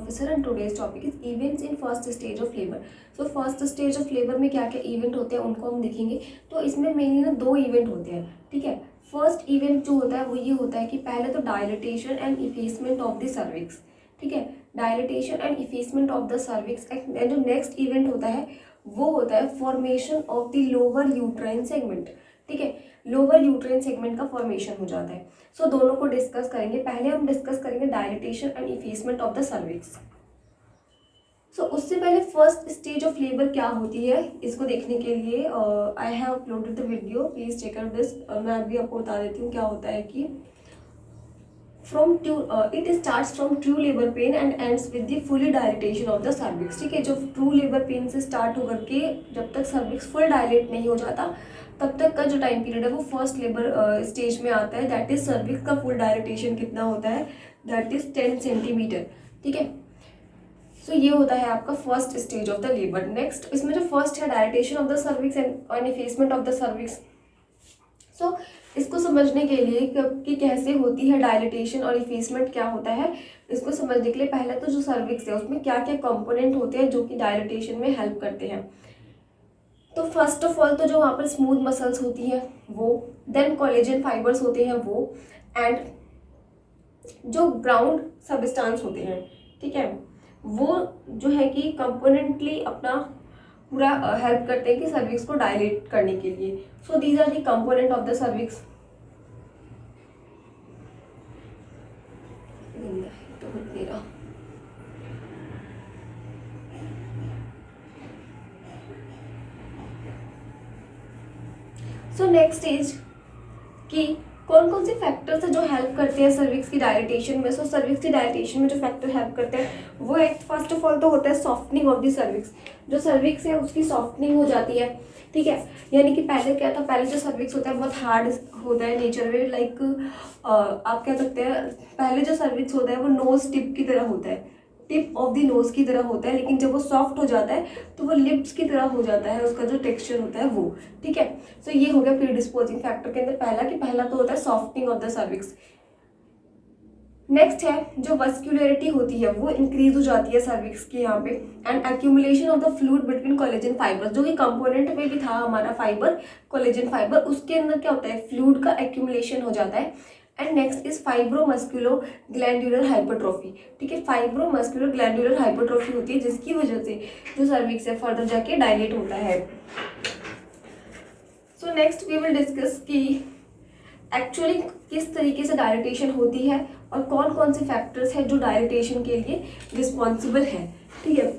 Officer and today's topic is events in first stage of labour. So first stage of labour में क्या क्या event होते हैं उनको हम देखेंगे। तो इसमें मेनली ना 2 इवेंट होते हैं, ठीक है। फर्स्ट इवेंट जो होता है वो ये होता है कि पहले तो dilatation and effacement of the cervix, ठीक है, dilatation and effacement of the cervix. And जो नेक्स्ट इवेंट होता है वो होता है formation of the lower uterine segment, ठीक है, लोअर यूट्राइन सेगमेंट का फॉर्मेशन हो जाता है। सो दोनों को डिस्कस करेंगे। पहले हम डिस्कस करेंगे dilatation and effacement of the cervix. So उससे पहले फर्स्ट स्टेज ऑफ लेबर क्या होती है इसको देखने के लिए I have uploaded the video, please check out this. मैं अभी आपको बता देती हूँ क्या होता है कि it starts from true labour pain and ends with the fully dilatation of the cervix, ठीक है। जो ट्रू लेबर पेन से स्टार्ट होकर के जब तक सर्विक्स फुल डायलेट नहीं हो जाता तब तक का जो टाइम पीरियड है वो फर्स्ट लेबर स्टेज में आता है। दैट इज सर्विक्स का फुल डायलिटेशन कितना होता है, दैट इज 10 सेंटीमीटर, ठीक है। सो ये होता है आपका first stage of the labour. Next इसमें जो फर्स्ट है dilatation of the cervix and effacement of the cervix. So इसको समझने के लिए कि कैसे होती है डायलिटेशन और इफेसमेंट क्या होता है, इसको समझने के लिए पहले तो जो सर्विक्स है उसमें क्या क्या कंपोनेंट होते हैं जो कि डायलिटेशन में हेल्प करते हैं। तो फर्स्ट ऑफ ऑल तो जो वहाँ पर स्मूथ मसल्स होती हैं वो, देन कोलेजन फाइबर्स होते हैं वो, एंड जो ग्राउंड सबस्टांस होते हैं, ठीक है, वो जो है कि कंपोनेंटली अपना पूरा हेल्प करते हैं कि सर्विक्स को डायलेट करने के लिए। So these are the component of the cervix. So next is कि कौन कौन से फैक्टर्स है जो हेल्प करते हैं सर्विक्स की डायलिटेशन में। सो सर्विक्स की डायलिटेशन में जो फैक्टर हेल्प करते हैं वो एक फर्स्ट ऑफ ऑल तो होता है सॉफ्टनिंग ऑफ द सर्विक्स। जो सर्विक्स है उसकी सॉफ्टनिंग हो जाती है, ठीक है। यानी कि पहले क्या था, पहले जो सर्विक्स होता है बहुत हार्ड होता है नेचर में, लाइक आप कह सकते हैं पहले जो सर्विक्स होता है वो नोज टिप की तरह होता है, टिप ऑफ द नोज की तरह होता है, लेकिन जब वो सॉफ्ट हो जाता है तो वो लिप्स की तरह हो जाता है, उसका जो टेक्सचर होता है वो, ठीक है। सो ये हो गया प्रीडिस्पोजिंग फैक्टर के अंदर पहला, कि पहला तो होता है softening of the cervix. Next है जो वस्कुलरिटी होती है वो इंक्रीज हो जाती है सर्विक्स की यहाँ पे, and accumulation of the fluid between collagen fibre. जो कि कंपोनेंट में भी था हमारा फाइबर, कोलेजन फाइबर, उसके अंदर क्या होता है फ्लूइड का एक्यूमुलेशन हो जाता है। And next is fibromusculo glandular hypertrophy, ठीक है। फाइब्रोमस्कुलर ग्लैंडुलर हाइपरट्रॉफी होती है जिसकी वजह से जो सर्विक्स है फर्दर जाके डायलेट होता है। So next we will discuss कि एक्चुअली किस तरीके से डायलिटेशन होती है और कौन कौन से फैक्टर्स हैं जो डायलिटेशन के लिए रिस्पॉन्सिबल है, ठीक है।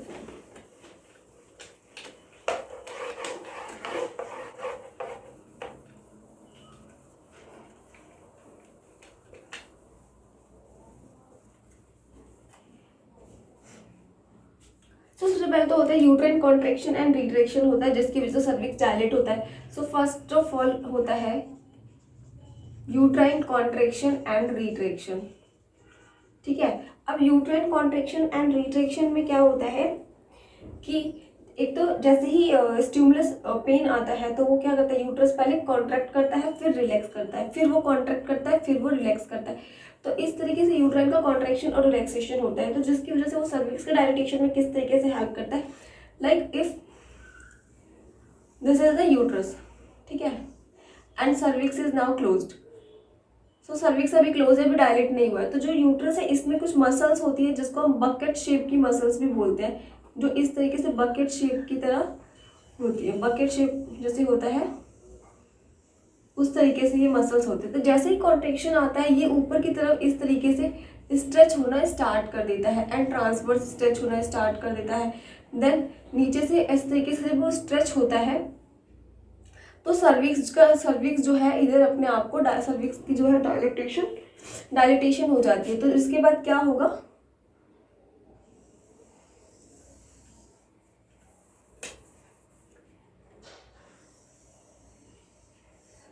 सबसे पहले तो होता है यूट्राइन कॉन्ट्रैक्शन एंड रिट्रैक्शन होता है जिसकी वजह से सर्विक्स डायलेट होता है। सो फर्स्ट ऑफ ऑल होता है यूट्राइन कॉन्ट्रैक्शन एंड रिट्रैक्शन, ठीक है। अब यूट्राइन कॉन्ट्रैक्शन एंड रिट्रैक्शन में क्या होता है कि एक तो जैसे ही स्टिमुलस पेन आता है तो वो क्या करता है, यूट्रस पहले कॉन्ट्रैक्ट करता है फिर रिलैक्स करता है, फिर वो कॉन्ट्रैक्ट करता है फिर वो रिलैक्स करता है। तो इस तरीके से यूट्राइन का कॉन्ट्रैक्शन और रिलैक्सेशन होता है, तो जिसकी वजह से वो सर्विक्स के डायलिटेशन में किस तरीके से हेल्प करता है। Like if this is the uterus, ठीक है, and cervix is now closed. So cervix अभी क्लोज है, अभी डायलेट नहीं हुआ है, तो जो यूट्रस है इसमें कुछ मसल्स होती है जिसको हम बकेट शेप की मसल्स भी बोलते हैं, जो इस तरीके से बकेट शेप की तरह होती है। बकेट शेप जैसे होता है उस तरीके से ये मसल्स होते हैं। तो जैसे ही कॉन्ट्रैक्शन आता है ये ऊपर की तरफ इस तरीके से स्ट्रेच होना स्टार्ट कर देता है एंड ट्रांसवर्स स्ट्रेच होना स्टार्ट कर देता है। देन नीचे से इस तरीके से जब वो स्ट्रेच होता है तो सर्विक्स जो है इधर अपने आप को सर्विक्स की जो है डायलिटेशन हो जाती है। तो इसके बाद क्या होगा,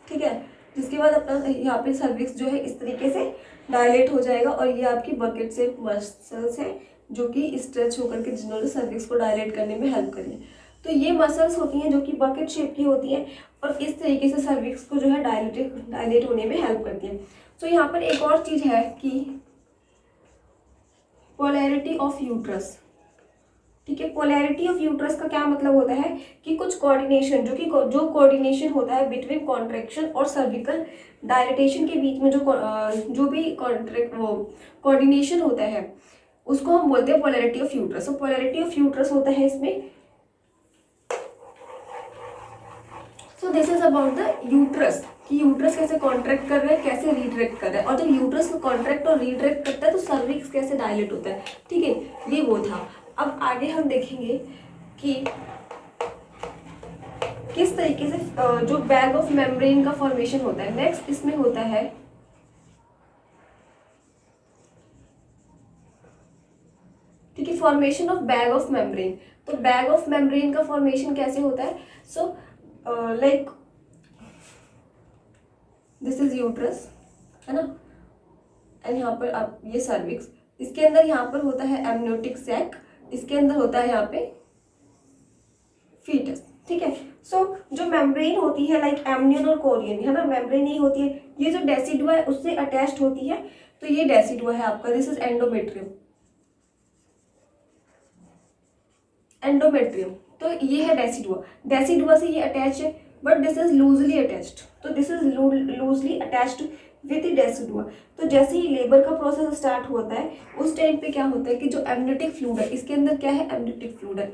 ठीक है, जिसके बाद अपना यहाँ पे सर्विक्स जो है इस तरीके से डायलेट हो जाएगा और ये आपकी बकेट से मसल्स है जो कि स्ट्रेच होकर के जिन्होंने सर्विक्स को डायलेट करने में हेल्प करी है। तो ये मसल्स होती हैं जो कि बकेट शेप की होती हैं और इस तरीके से सर्विक्स को जो है डायलेट होने में हेल्प करती हैं। तो यहाँ पर एक और चीज़ है कि पोलैरिटी ऑफ यूट्रस। ठीक है, पोलैरिटी ऑफ यूट्रस का क्या मतलब होता है कि कुछ कोऑर्डिनेशन, जो कोऑर्डिनेशन होता है बिटवीन कॉन्ट्रैक्शन और सर्विकल डायलिटेशन के बीच में, जो भी कोऑर्डिनेशन होता है उसको हम बोलते हैं पोलैरिटी ऑफ यूट्रस। तो पोलैरिटी ऑफ यूट्रस होता है इसमें। सो this is about the uterus, कि यूट्रस कैसे कॉन्ट्रैक्ट कर रहा है, कैसे रिट्रैक्ट कर रहा है, और जब यूट्रस को कॉन्ट्रैक्ट और रिट्रैक्ट करता है तो सर्विक्स कैसे डायलेट होता है। ठीक है, ये वो था। अब आगे हम देखेंगे कि किस तरीके से जो बैग ऑफ मेम्ब्रेन का फॉर्मेशन होता है। नेक्स्ट इसमें होता है ठीक है, formation of bag of membrane. तो बैग ऑफ मेम्ब्रेन का फॉर्मेशन कैसे होता है? So like this is uterus, है ना, एंड यहाँ पर आप ये सर्विक्स, इसके अंदर यहाँ पर होता है एमनियोटिक सैक, इसके अंदर होता है यहाँ पे फीटस। ठीक है, सो जो मेम्ब्रेन होती है लाइक एमनियन और कोरियन, है ना, मेम्ब्रेन नहीं होती है, ये जो डेसिडुआ है उससे अटैच्ड होती है। तो ये डेसिडुआ है आपका, दिस इज एंडोमेट्रियम। एंडोमेट्रियम, तो ये है डेसिडुआ, डेसिडुआ से ये अटैच है, but this is loosely attached. तो this is loosely attached with decidua. तो जैसे ही लेबर का प्रोसेस स्टार्ट होता है उस टाइम पे क्या होता है कि जो एमनियोटिक फ्लूइड है, इसके अंदर क्या है, एमनियोटिक फ्लूइड है।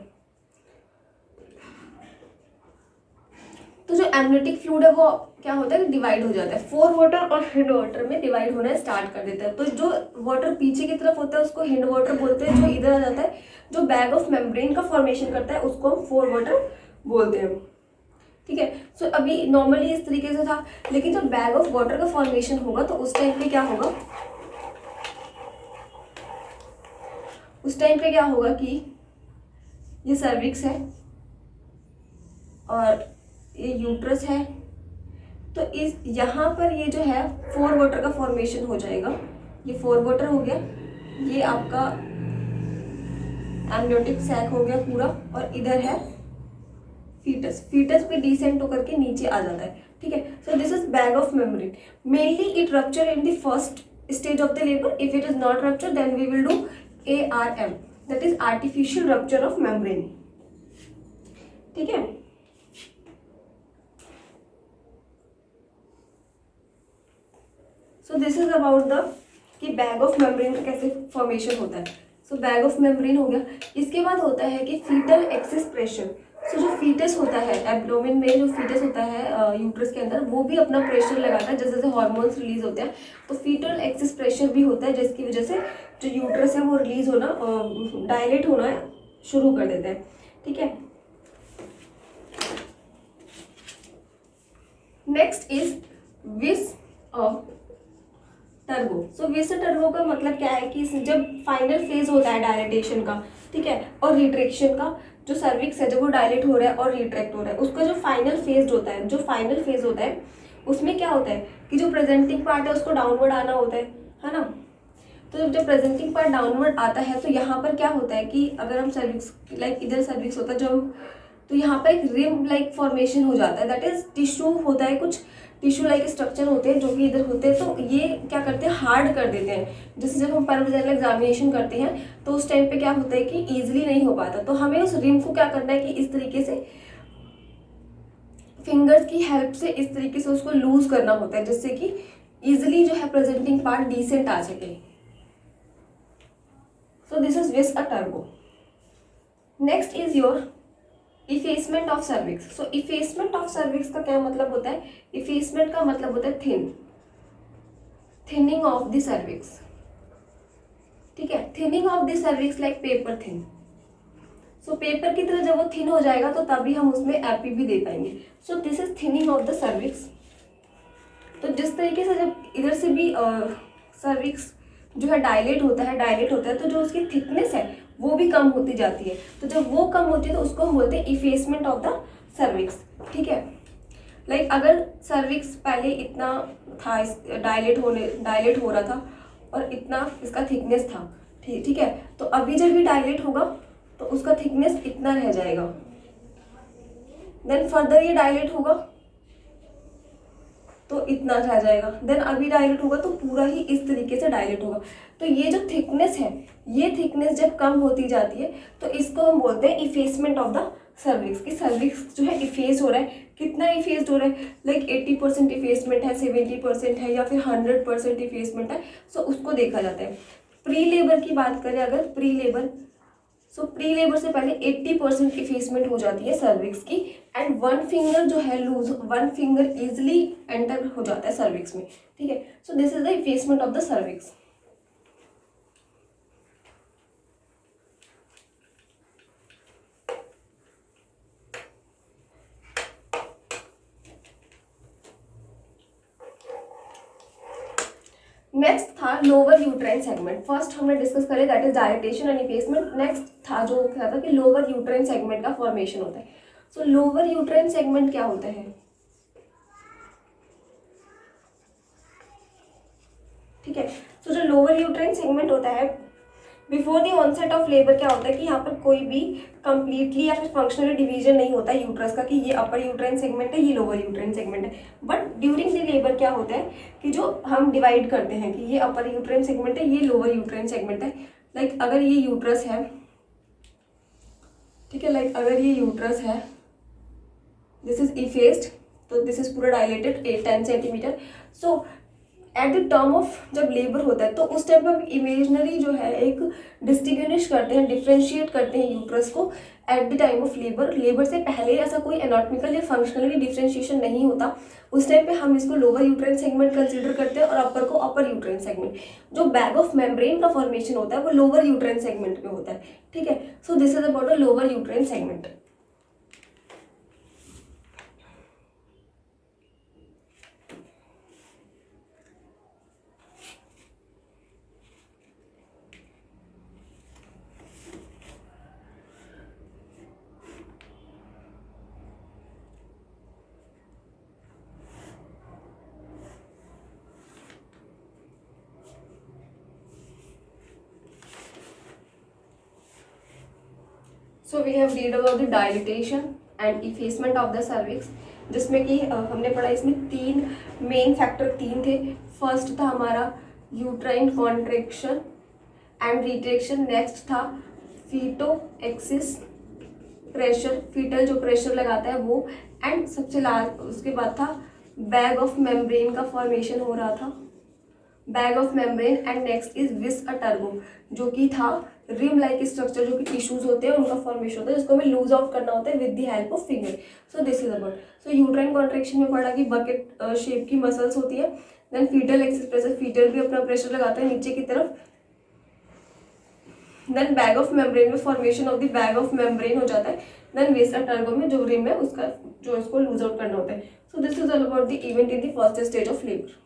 तो जो एमनियोटिक फ्लूइड है वो क्या होता है, डिवाइड हो जाता है, फोर वाटर और हिंड वाटर में डिवाइड होना स्टार्ट कर देता है। तो जो वाटर पीछे की तरफ होता है उसको हिंड वाटर बोलते हैं, जो इधर आ जाता है, जो बैग ऑफ मेम्ब्रेन का फॉर्मेशन करता है उसको हम फोर वाटर बोलते हैं। ठीक है, सो अभी नॉर्मली इस तरीके से था, लेकिन जब बैग ऑफ वाटर का फॉर्मेशन होगा तो उस टाइम पे क्या होगा, उस टाइम पे क्या होगा कि ये सर्विक्स है और ये यूट्रस है। तो इस यहाँ पर ये जो है फोर वाटर का फॉर्मेशन हो जाएगा। ये फोर वाटर हो गया, ये आपका एमनियोटिक सैक हो गया पूरा, और इधर है फीटस। फीटस पे डिसेंट होकर के नीचे आ जाता है। ठीक है, so this is bag of membrane. Mainly it rupture in the first stage of the labour. If it is not rupture then we will do ARM, that is artificial rupture of membrane. ठीक है, so this is about the कि bag of membrane का कैसे formation होता है। सो bag of membrane हो गया। इसके बाद होता है कि फीटल एक्सेस प्रेशर। सो जो फीटस होता है एब्डोमेन में, जो फीटस होता है यूट्रस के अंदर, वो भी अपना प्रेशर लगाता है जैसे जैसे हार्मोन्स रिलीज होते हैं। तो फीटल एक्सेस प्रेशर भी होता है, जिसकी वजह से जो यूट्रस है वो रिलीज होना, डायलेट होना शुरू कर देता है। ठीक है, नेक्स्ट इज विस टर्बो। सो विस टर्बो का मतलब क्या है कि जब फाइनल फेज होता है डायलिटेशन का, ठीक है, और रिट्रैक्शन का, जो सर्विक्स है जब वो डायलेट हो रहा है और रिट्रैक्ट हो रहा है, उसका जो फाइनल फेज होता है, उसमें क्या होता है कि जो प्रेजेंटिंग पार्ट है उसको डाउनवर्ड आना होता है ना। तो जब प्रेजेंटिंग पार्ट डाउनवर्ड आता है तो यहाँ पर क्या होता है कि अगर हम सर्विक्स लाइक इधर सर्विक्स होता है जो, तो यहाँ पर एक रिम लाइक फॉर्मेशन हो जाता है, दैट इज टिश्यू होता है, कुछ टिश्यू लाइक स्ट्रक्चर होते हैं जो कि इधर होते हैं। तो ये क्या करते हैं, हार्ड कर देते हैं। जैसे जब हम परवजाइनल एग्जामिनेशन करते हैं तो उस टाइम पे क्या होता है कि ईजिली नहीं हो पाता, तो हमें उस रिम को क्या करना है कि इस तरीके से फिंगर्स की हेल्प से इस तरीके से उसको लूज करना होता है, जिससे कि ईजिली जो है प्रेजेंटिंग पार्ट डिसेंट आ सके। सो दिस इज विस अ turbo. Next is your effacement of cervix. So effacement of cervix का क्या मतलब होता है? इफेसमेंट का मतलब होता है थिनिंग ऑफ द सर्विक्स। ठीक है, thinning of the cervix like paper thin. So paper की तरह जब वो थिन हो जाएगा तो तभी हम उसमें एपी भी दे पाएंगे। सो this is thinning of the cervix. तो जिस तरीके से जब इधर से भी सर्विक्स जो है डायलेट होता है तो जो उसकी थिकनेस है वो भी कम होती जाती है। तो जब वो कम होती है तो उसको हम बोलते हैं इफेसमेंट ऑफ द सर्विक्स। ठीक है, लाइक अगर सर्विक्स पहले इतना था, डायलेट हो रहा था और इतना इसका थिकनेस था, ठीक है, तो अभी जब भी डायलेट होगा तो उसका थिकनेस इतना रह जाएगा। देन फर्दर ये डायलेट होगा तो तो इतना आ जाएगा, देन अभी डायलेट होगा तो पूरा ही इस तरीके से डायलेट होगा। तो ये जो थिकनेस है, ये थिकनेस जब कम होती जाती है तो इसको हम बोलते हैं इफेसमेंट ऑफ द सर्विक्स, कि सर्विक्स जो है इफेस हो रहा है। कितना इफेस्ड हो रहा है, लाइक 80% इफेसमेंट है, 70% है, या फिर 100% इफेसमेंट है, सो उसको देखा जाता है। प्री लेबर की बात करें अगर, प्री लेबर, सो प्री लेबर से पहले 80% इफेसमेंट हो जाती है सर्विक्स की, एंड वन फिंगर जो है loose, one finger easily enter हो जाता है सर्विक्स में, ठीक है। So this is the effacement of the cervix. Next था लोअर यूट्राइन सेगमेंट। फर्स्ट हमने डिस्कस करे that is dilatation and effacement. Next था जो क्या था कि लोअर यूट्राइन सेगमेंट का फॉर्मेशन होता है। सो लोअर यूट्राइन सेगमेंट क्या होता है, ठीक है। सो जो लोअर यूट्राइन सेगमेंट होता है, before the onset of labour क्या होता है कि यहाँ पर कोई भी कंप्लीटली या फिर फंक्शनली डिवीजन नहीं होता है यूट्रस का, कि ये अपर यूट्राइन सेगमेंट है, ये लोअर यूट्राइन सेगमेंट है। बट ड्यूरिंग द लेबर क्या होता है कि जो हम डिवाइड करते हैं कि ये अपर यूट्राइन सेगमेंट है, ये लोअर यूट्राइन सेगमेंट है। लाइक अगर ये यूट्रस है, ठीक है, लाइक अगर ये यूट्रस है, दिस इज इफेस्ड, तो दिस इज पूरा dilated 10 centimetre. So at the term of जब लेबर होता है तो उस टाइम पर इमेजनरी जो है एक डिस्टिंग्विश करते हैं, डिफ्रेंशिएट करते हैं यूट्रस को at the time of labour. Labour से पहले ऐसा कोई एनाटॉमिकल या फंक्शनली डिफ्रेंशिएशन नहीं होता, उस टाइम पे हम इसको लोअर यूट्राइन सेगमेंट कंसीडर करते हैं और अपर को अपर यूट्राइन सेगमेंट। जो बैग ऑफ मेम्ब्रेन का फॉर्मेशन होता है वो लोअर यूट्राइन सेगमेंट में होता है, ठीक है। So this is about the lower uterine segment. So we have read about the dilatation and effacement of the cervix, जिसमें कि हमने पढ़ा इसमें तीन मेन फैक्टर तीन थे। फर्स्ट था हमारा uterine contraction and retraction, next था फीटो एक्सिस प्रेशर, फीटल जो प्रेशर लगाता है वो, एंड सबसे लास्ट उसके बाद था बैग ऑफ मेम्ब्रेन का फॉर्मेशन हो रहा था, bag of membrane. And next is विस अ टर्बो, जो कि था रिम लाइक स्ट्रक्चर, जो कि टिश्यूज होते हैं उनका फॉर्मेशन होता है, जिसको हमें लूज आउट करना होता है with the help of finger. So this is about. So uterine contraction में पढ़ा कि बकेट शेप की मसल्स होती है, then fetal axis pressure, fetal भी अपना प्रेशर लगाता है नीचे की तरफ, देन बैग ऑफ मेम्ब्रेन में formation of the bag of membrane हो जाता है, देन विस अ टर्बो में जो रिम है उसका जो इसको लूज आउट करना होता है। So this is all about the event in the first stage of labour.